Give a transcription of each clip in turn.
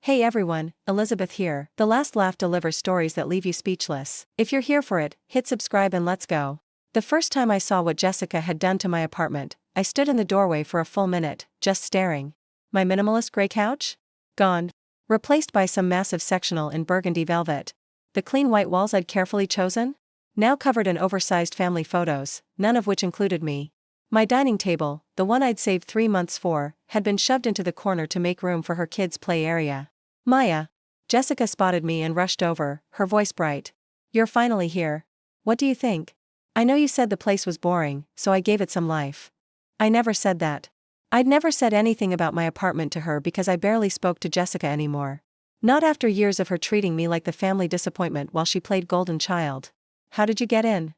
Hey everyone, Elizabeth here. The last laugh delivers stories that leave you speechless. If you're here for it, hit subscribe and let's go. The first time I saw what Jessica had done to my apartment, I stood in the doorway for a full minute, just staring. My minimalist gray couch? Gone. Replaced by some massive sectional in burgundy velvet. The clean white walls I'd carefully chosen? Now covered in oversized family photos, none of which included me. My dining table, the one I'd saved 3 months for, had been shoved into the corner to make room for her kids' play area. Maya. Jessica spotted me and rushed over, her voice bright. You're finally here. What do you think? I know you said the place was boring, so I gave it some life. I never said that. I'd never said anything about my apartment to her because I barely spoke to Jessica anymore. Not after years of her treating me like the family disappointment while she played golden child. How did you get in?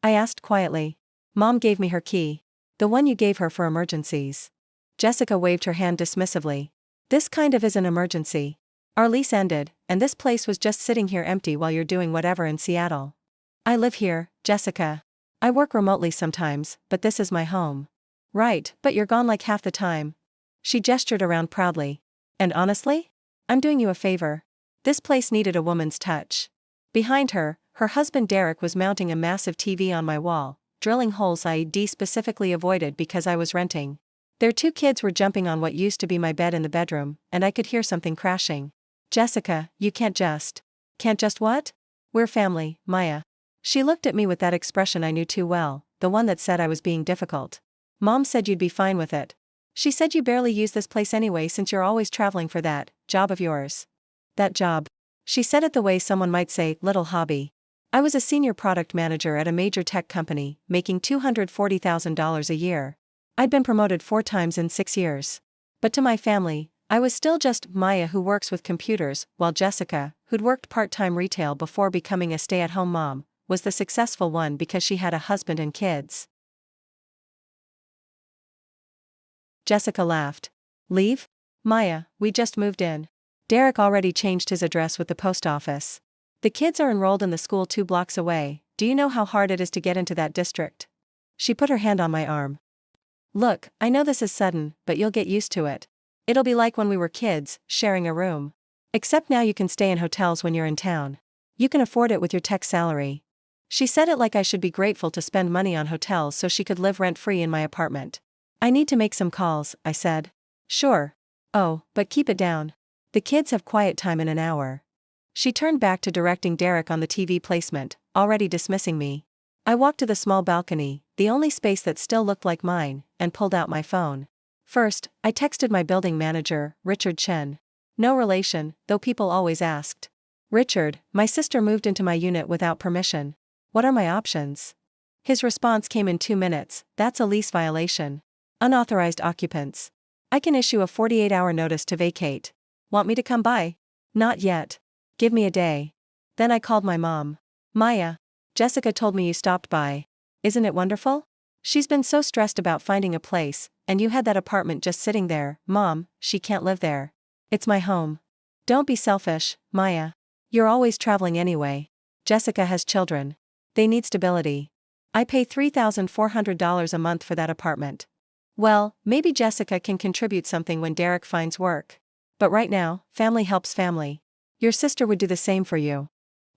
I asked quietly. Mom gave me her key. The one you gave her for emergencies. Jessica waved her hand dismissively. This kind of is an emergency. Our lease ended, and this place was just sitting here empty while you're doing whatever in Seattle. I live here, Jessica. I work remotely sometimes, but this is my home. Right, but you're gone like half the time. She gestured around proudly. And honestly? I'm doing you a favor. This place needed a woman's touch. Behind her, her husband Derek was mounting a massive TV on my wall, drilling holes I'd specifically avoided because I was renting. Their 2 kids were jumping on what used to be my bed in the bedroom, and I could hear something crashing. Jessica, you can't just. Can't just what? We're family, Maya. She looked at me with that expression I knew too well, the one that said I was being difficult. Mom said you'd be fine with it. She said you barely use this place anyway since you're always traveling for that job of yours. That job. She said it the way someone might say, little hobby. I was a senior product manager at a major tech company, making $240,000 a year. I'd been promoted 4 times in 6 years. But to my family, I was still just Maya who works with computers, while Jessica, who'd worked part-time retail before becoming a stay-at-home mom, was the successful one because she had a husband and kids. Jessica laughed. Leave? Maya, we just moved in. Derek already changed his address with the post office. The kids are enrolled in the school 2 blocks away. Do you know how hard it is to get into that district? She put her hand on my arm. Look, I know this is sudden, but you'll get used to it. It'll be like when we were kids, sharing a room. Except now you can stay in hotels when you're in town. You can afford it with your tech salary. She said it like I should be grateful to spend money on hotels so she could live rent-free in my apartment. I need to make some calls, I said. Sure. Oh, but keep it down. The kids have quiet time in an hour. She turned back to directing Derek on the TV placement, already dismissing me. I walked to the small balcony, the only space that still looked like mine, and pulled out my phone. First, I texted my building manager, Richard Chen. No relation, though people always asked. Richard, my sister moved into my unit without permission. What are my options? His response came in 2 minutes, that's a lease violation. Unauthorized occupants. I can issue a 48-hour notice to vacate. Want me to come by? Not yet. Give me a day. Then I called my mom. Maya. Jessica told me you stopped by. Isn't it wonderful? She's been so stressed about finding a place, and you had that apartment just sitting there. Mom, she can't live there. It's my home. Don't be selfish, Maya. You're always traveling anyway. Jessica has children. They need stability. I pay $3,400 a month for that apartment. Well, maybe Jessica can contribute something when Derek finds work. But right now, family helps family. Your sister would do the same for you.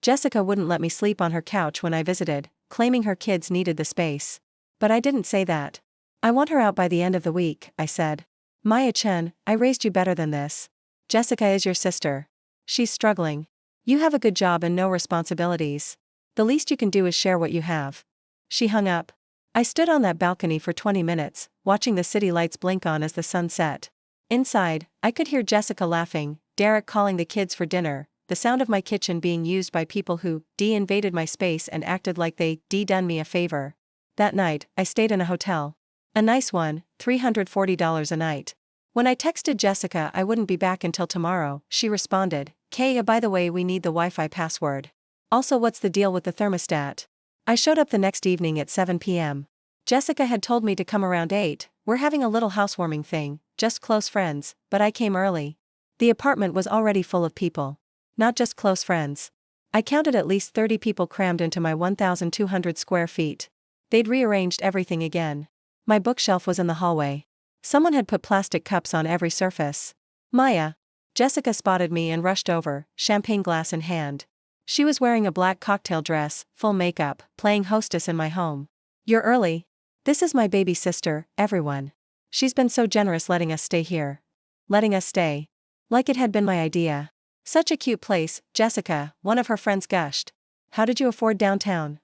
Jessica wouldn't let me sleep on her couch when I visited, claiming her kids needed the space. But I didn't say that. I want her out by the end of the week, I said. Maya Chen, I raised you better than this. Jessica is your sister. She's struggling. You have a good job and no responsibilities. The least you can do is share what you have. She hung up. I stood on that balcony for 20 minutes, watching the city lights blink on as the sun set. Inside, I could hear Jessica laughing, Derek calling the kids for dinner, the sound of my kitchen being used by people who invaded my space and acted like they done me a favor. That night, I stayed in a hotel. A nice one, $340 a night. When I texted Jessica I wouldn't be back until tomorrow, she responded, Kay, by the way, we need the Wi-Fi password. Also, what's the deal with the thermostat? I showed up the next evening at 7 p.m. Jessica had told me to come around 8, we're having a little housewarming thing, just close friends, but I came early. The apartment was already full of people. Not just close friends. I counted at least 30 people crammed into my 1,200 square feet. They'd rearranged everything again. My bookshelf was in the hallway. Someone had put plastic cups on every surface. Maya. Jessica spotted me and rushed over, champagne glass in hand. She was wearing a black cocktail dress, full makeup, playing hostess in my home. "You're early. This is my baby sister, everyone. She's been so generous letting us stay here." Letting us stay. Like it had been my idea. "Such a cute place, Jessica," one of her friends gushed. "How did you afford downtown?"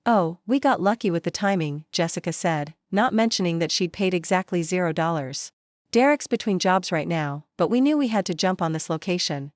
"Oh, we got lucky with the timing," Jessica said, not mentioning that she'd paid exactly $0. "Derek's between jobs right now, but we knew we had to jump on this location."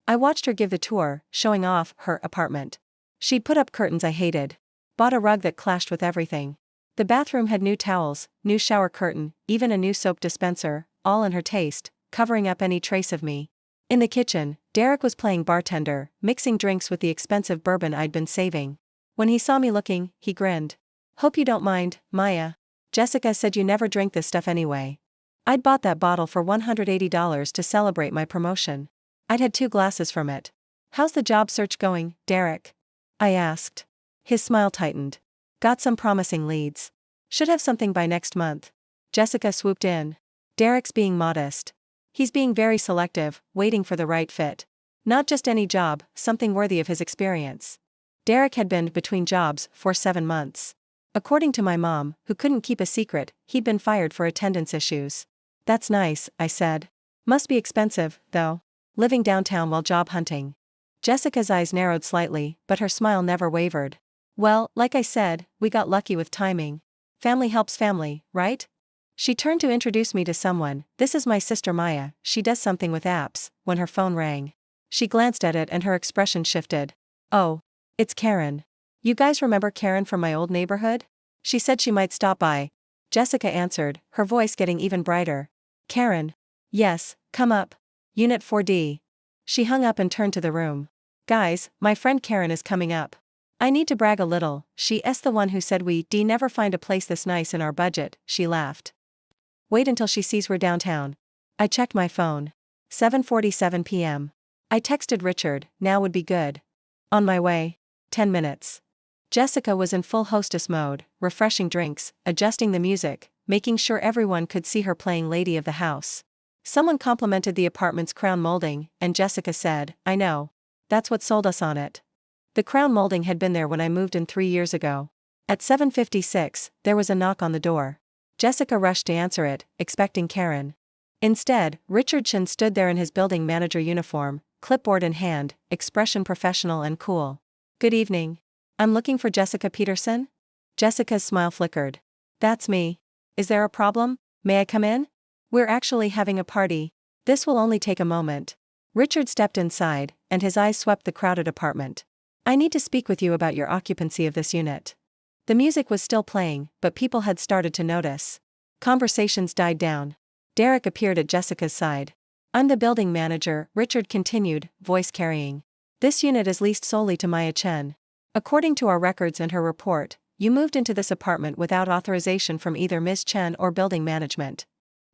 I watched her give the tour, showing off her apartment. She'd put up curtains I hated. Bought a rug that clashed with everything. The bathroom had new towels, new shower curtain, even a new soap dispenser, all in her taste, covering up any trace of me. In the kitchen, Derek was playing bartender, mixing drinks with the expensive bourbon I'd been saving. When he saw me looking, he grinned. "Hope you don't mind, Maya. Jessica said you never drink this stuff anyway." I'd bought that bottle for $180 to celebrate my promotion. I'd had 2 glasses from it. "How's the job search going, Derek?" I asked. His smile tightened. "Got some promising leads. Should have something by next month." Jessica swooped in. "Derek's being modest. He's being very selective, waiting for the right fit. Not just any job, something worthy of his experience." Derek had been between jobs for 7 months. According to my mom, who couldn't keep a secret, he'd been fired for attendance issues. "That's nice," I said. "Must be expensive, though. Living downtown while job hunting." Jessica's eyes narrowed slightly, but her smile never wavered. "Well, like I said, we got lucky with timing. Family helps family, right?" She turned to introduce me to someone. "This is my sister Maya, she does something with apps," when her phone rang. She glanced at it and her expression shifted. "Oh. It's Karen. You guys remember Karen from my old neighborhood? She said she might stop by." Jessica answered, her voice getting even brighter. "Karen. Yes, come up. Unit 4D. She hung up and turned to the room. "Guys, my friend Karen is coming up. I need to brag a little, she's the one who said we'd never find a place this nice in our budget," she laughed. "Wait until she sees we're downtown." I checked my phone. 7:47 p.m. I texted Richard, "Now would be good." "On my way. 10 minutes." Jessica was in full hostess mode, refreshing drinks, adjusting the music, making sure everyone could see her playing lady of the house. Someone complimented the apartment's crown molding, and Jessica said, "I know. That's what sold us on it." The crown molding had been there when I moved in 3 years ago. At 7:56, there was a knock on the door. Jessica rushed to answer it, expecting Karen. Instead, Richard Chen stood there in his building manager uniform, clipboard in hand, expression professional and cool. "Good evening. I'm looking for Jessica Peterson?" Jessica's smile flickered. "That's me. Is there a problem? May I come in? We're actually having a party. This will only take a moment." Richard stepped inside, and his eyes swept the crowded apartment. "I need to speak with you about your occupancy of this unit." The music was still playing, but people had started to notice. Conversations died down. Derek appeared at Jessica's side. "I'm the building manager," Richard continued, voice carrying. "This unit is leased solely to Maya Chen. According to our records and her report, you moved into this apartment without authorization from either Ms. Chen or building management."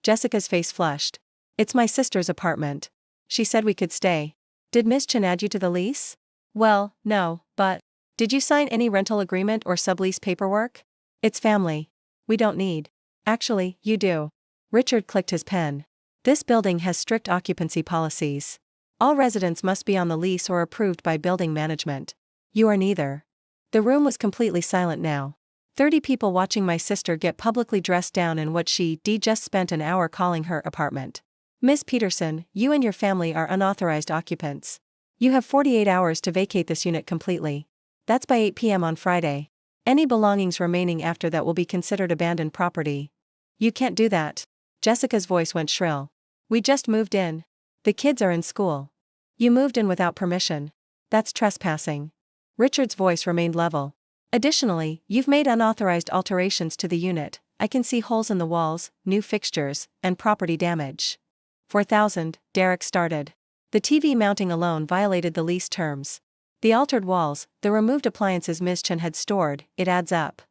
Jessica's face flushed. "It's my sister's apartment. She said we could stay." "Did Ms. Chen add you to the lease?" "Well, no, but did you sign any rental agreement or sublease paperwork?" "It's family. We don't need." "Actually, you do." Richard clicked his pen. "This building has strict occupancy policies. All residents must be on the lease or approved by building management. You are neither." The room was completely silent now. 30 people watching my sister get publicly dressed down in what she just spent an hour calling her apartment. "Miss Peterson, you and your family are unauthorized occupants. You have 48 hours to vacate this unit completely. That's by 8 p.m. on Friday. Any belongings remaining after that will be considered abandoned property." "You can't do that." Jessica's voice went shrill. "We just moved in. The kids are in school. You moved in without permission. That's trespassing." Richard's voice remained level. "Additionally, you've made unauthorized alterations to the unit. I can see holes in the walls, new fixtures, and property damage." 4,000, Derek started. "The TV mounting alone violated the lease terms. The altered walls, the removed appliances Ms. Chen had stored, it adds up."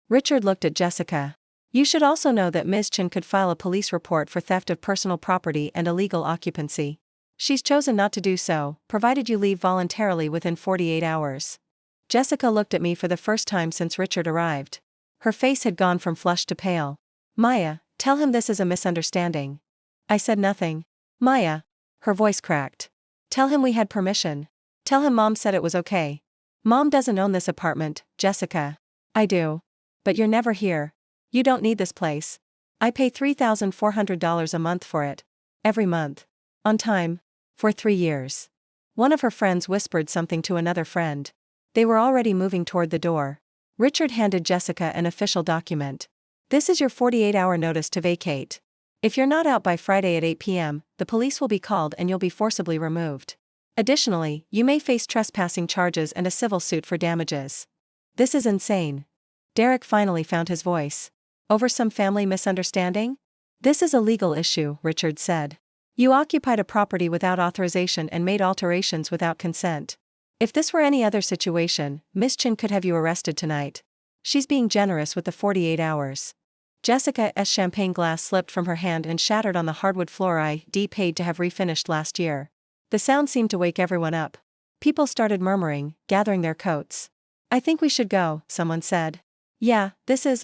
Richard looked at Jessica. "You should also know that Ms. Chen could file a police report for theft of personal property and illegal occupancy. She's chosen not to do so, provided you leave voluntarily within 48 hours. Jessica looked at me for the first time since Richard arrived. Her face had gone from flushed to pale. "Maya, tell him this is a misunderstanding." I said nothing. "Maya." Her voice cracked. Tell him we had permission. Tell him Mom said it was okay. Mom doesn't own this apartment, Jessica. I do. But you're never here. You don't need this place. I pay $3,400 a month for it. Every month. On time. For 3 years. One of her friends whispered something to another friend. They were already moving toward the door. Richard handed Jessica an official document. This is your 48-hour notice to vacate. If you're not out by Friday at 8 p.m., the police will be called and you'll be forcibly removed. Additionally, you may face trespassing charges and a civil suit for damages. This is insane. Derek finally found his voice. Over some family misunderstanding? This is a legal issue, Richard said. You occupied a property without authorization and made alterations without consent. If this were any other situation, Miss Chin could have you arrested tonight. She's being generous with the 48 hours. Jessica's champagne glass slipped from her hand and shattered on the hardwood floor I'd paid to have refinished last year. The sound seemed to wake everyone up. People started murmuring, gathering their coats. I think we should go, someone said. Yeah,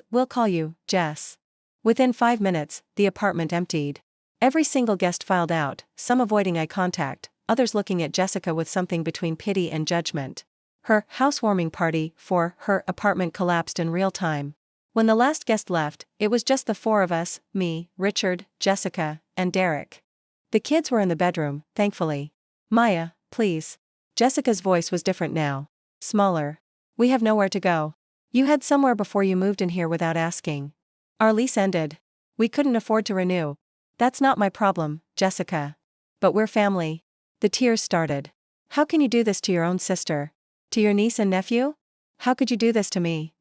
we'll call you, Jess. Within 5 minutes, the apartment emptied. Every single guest filed out, some avoiding eye contact, others looking at Jessica with something between pity and judgment. Her housewarming party for her apartment collapsed in real time. When the last guest left, it was just the 4 of us, me, Richard, Jessica, and Derek. The kids were in the bedroom, thankfully. Maya, please. Jessica's voice was different now. Smaller. We have nowhere to go. You had somewhere before you moved in here without asking. Our lease ended. We couldn't afford to renew. That's not my problem, Jessica. But we're family. The tears started. How can you do this to your own sister? To your niece and nephew? How could you do this to me?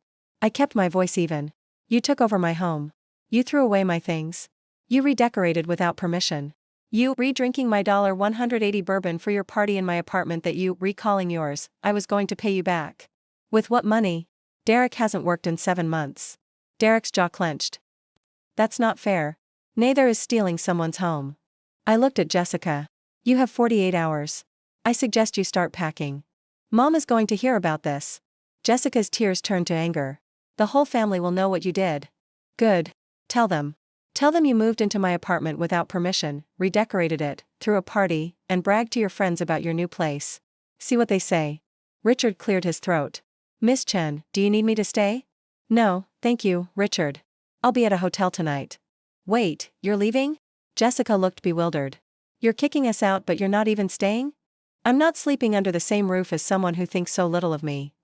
I kept my voice even. You took over my home. You threw away my things. You redecorated without permission. You re-drinking my $180 bourbon for your party in my apartment that you recalling yours. I was going to pay you back. With what money? Derek hasn't worked in 7 months. Derek's jaw clenched. That's not fair. Neither is stealing someone's home. I looked at Jessica. You have 48 hours. I suggest you start packing. Mom is going to hear about this. Jessica's tears turned to anger. The whole family will know what you did. Good. Tell them. Tell them you moved into my apartment without permission, redecorated it, threw a party, and bragged to your friends about your new place. See what they say. Richard cleared his throat. Miss Chen, do you need me to stay? No, thank you, Richard. I'll be at a hotel tonight. Wait, you're leaving? Jessica looked bewildered. You're kicking us out but you're not even staying? I'm not sleeping under the same roof as someone who thinks so little of me.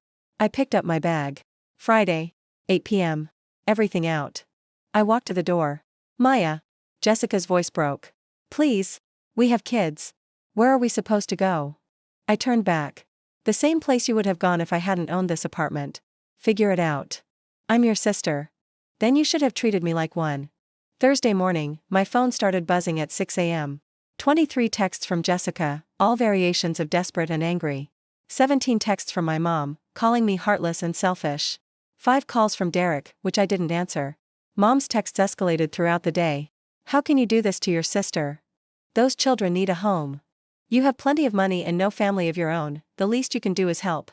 I picked up my bag. Friday, 8 p.m. Everything out. I walked to the door. Maya. Jessica's voice broke. Please. We have kids. Where are we supposed to go? I turned back. The same place you would have gone if I hadn't owned this apartment. Figure it out. I'm your sister. Then you should have treated me like one. Thursday morning, my phone started buzzing at 6 a.m. 23 texts from Jessica, all variations of desperate and angry. 17 texts from my mom, calling me heartless and selfish. 5 calls from Derek, which I didn't answer. Mom's texts escalated throughout the day. How can you do this to your sister? Those children need a home. You have plenty of money and no family of your own, the least you can do is help.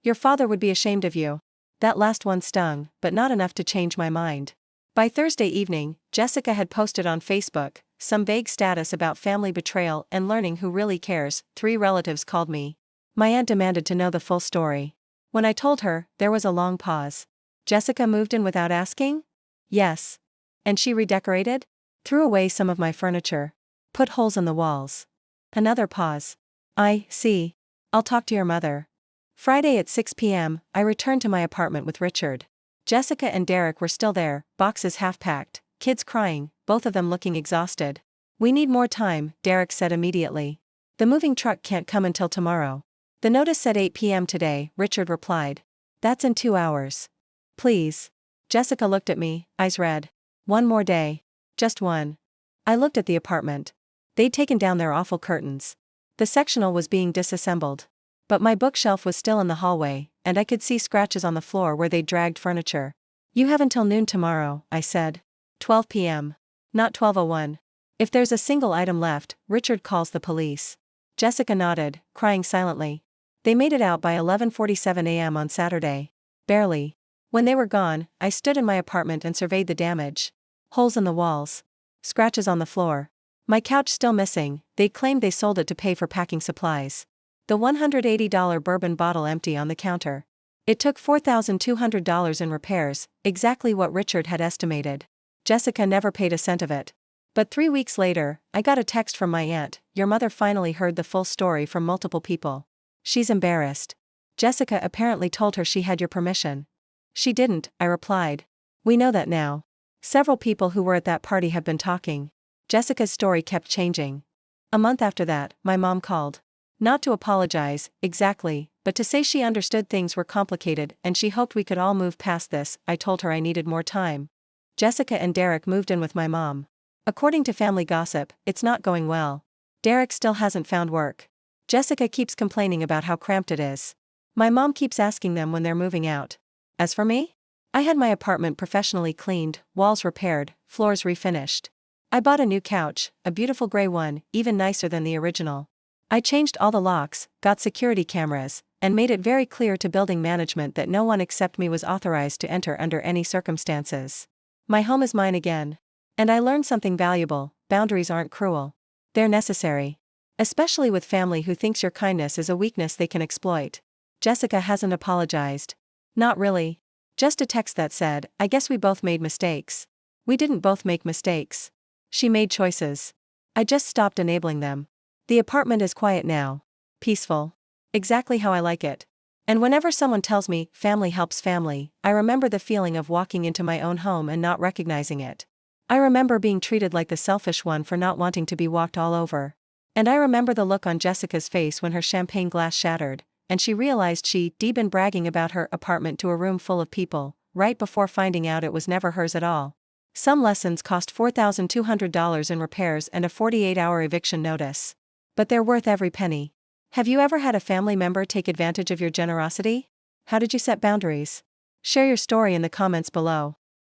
Your father would be ashamed of you. That last one stung, but not enough to change my mind. By Thursday evening, Jessica had posted on Facebook some vague status about family betrayal and learning who really cares. 3 relatives called me. My aunt demanded to know the full story. When I told her, there was a long pause. Jessica moved in without asking? Yes. And she redecorated? Threw away some of my furniture. Put holes in the walls. Another pause. I see. I'll talk to your mother. Friday at 6 p.m., I returned to my apartment with Richard. Jessica and Derek were still there, boxes half-packed, kids crying, both of them looking exhausted. We need more time, Derek said immediately. The moving truck can't come until tomorrow. The notice said 8 p.m. today, Richard replied. That's in 2 hours. Please. Jessica looked at me, eyes red. One more day. Just one. I looked at the apartment. They'd taken down their awful curtains. The sectional was being disassembled. But my bookshelf was still in the hallway, and I could see scratches on the floor where they'd dragged furniture. You have until noon tomorrow, I said. 12 p.m. Not 12:01. If there's a single item left, Richard calls the police. Jessica nodded, crying silently. They made it out by 11:47 a.m. on Saturday. Barely. When they were gone, I stood in my apartment and surveyed the damage. Holes in the walls. Scratches on the floor. My couch still missing, they claimed they sold it to pay for packing supplies. The $180 bourbon bottle empty on the counter. It took $4,200 in repairs, exactly what Richard had estimated. Jessica never paid a cent of it. But 3 weeks later, I got a text from my aunt. Your mother finally heard the full story from multiple people. She's embarrassed. Jessica apparently told her she had your permission. She didn't, I replied. We know that now. Several people who were at that party have been talking. Jessica's story kept changing. A month after that, my mom called. Not to apologize, exactly, but to say she understood things were complicated and she hoped we could all move past this. I told her I needed more time. Jessica and Derek moved in with my mom. According to family gossip, it's not going well. Derek still hasn't found work. Jessica keeps complaining about how cramped it is. My mom keeps asking them when they're moving out. As for me? I had my apartment professionally cleaned, walls repaired, floors refinished. I bought a new couch, a beautiful gray one, even nicer than the original. I changed all the locks, got security cameras, and made it very clear to building management that no one except me was authorized to enter under any circumstances. My home is mine again. And I learned something valuable: boundaries aren't cruel. They're necessary. Especially with family who thinks your kindness is a weakness they can exploit. Jessica hasn't apologized. Not really. Just a text that said, I guess we both made mistakes. We didn't both make mistakes. She made choices. I just stopped enabling them. The apartment is quiet now. Peaceful. Exactly how I like it. And whenever someone tells me, family helps family, I remember the feeling of walking into my own home and not recognizing it. I remember being treated like the selfish one for not wanting to be walked all over. And I remember the look on Jessica's face when her champagne glass shattered, and she realized she'd been bragging about her apartment to a room full of people, right before finding out it was never hers at all. Some lessons cost $4,200 in repairs and a 48-hour eviction notice. But they're worth every penny. Have you ever had a family member take advantage of your generosity? How did you set boundaries? Share your story in the comments below.